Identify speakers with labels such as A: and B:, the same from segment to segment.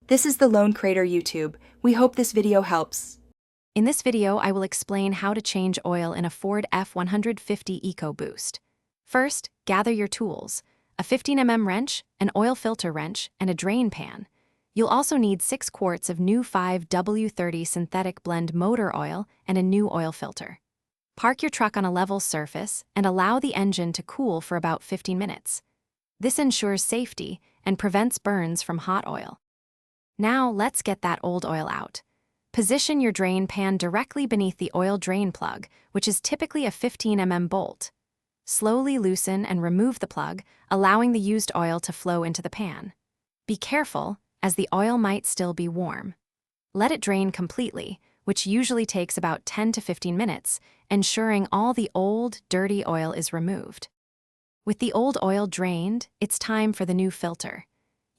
A: This is the Lone Crater YouTube. We hope this video helps.
B: In this video, I will explain how to change oil in a Ford F-150 EcoBoost. First, gather your tools: a 15mm wrench, an oil filter wrench, and a drain pan. You'll also need 6 quarts of new 5W30 synthetic blend motor oil and a new oil filter. Park your truck on a level surface and allow the engine to cool for about 15 minutes. This ensures safety and prevents burns from hot oil. Now let's get that old oil out. Position your drain pan directly beneath the oil drain plug, which is typically a 15mm bolt. Slowly loosen and remove the plug, allowing the used oil to flow into the pan. Be careful, as the oil might still be warm. Let it drain completely, which usually takes about 10 to 15 minutes, ensuring all the old, dirty oil is removed. With the old oil drained, it's time for the new filter.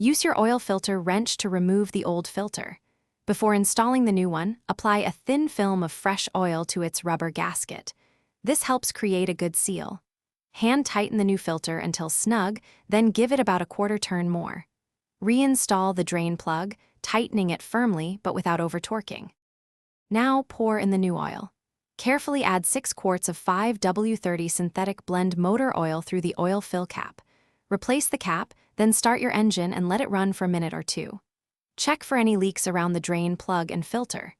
B: Use your oil filter wrench to remove the old filter. Before installing the new one, apply a thin film of fresh oil to its rubber gasket. This helps create a good seal. Hand tighten the new filter until snug, then give it about a quarter turn more. Reinstall the drain plug, tightening it firmly but without over-torquing. Now pour in the new oil. Carefully add 6 quarts of 5W30 synthetic blend motor oil through the oil fill cap. Replace the cap, then start your engine and let it run for a minute or two. Check for any leaks around the drain plug and filter.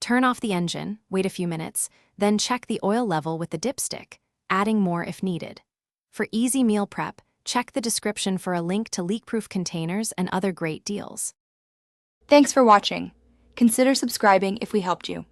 B: Turn off the engine, wait a few minutes, then check the oil level with the dipstick, adding more if needed. For easy meal prep, check the description for a link to leak-proof containers and other great deals.
A: Thanks for watching. Consider subscribing if we helped you.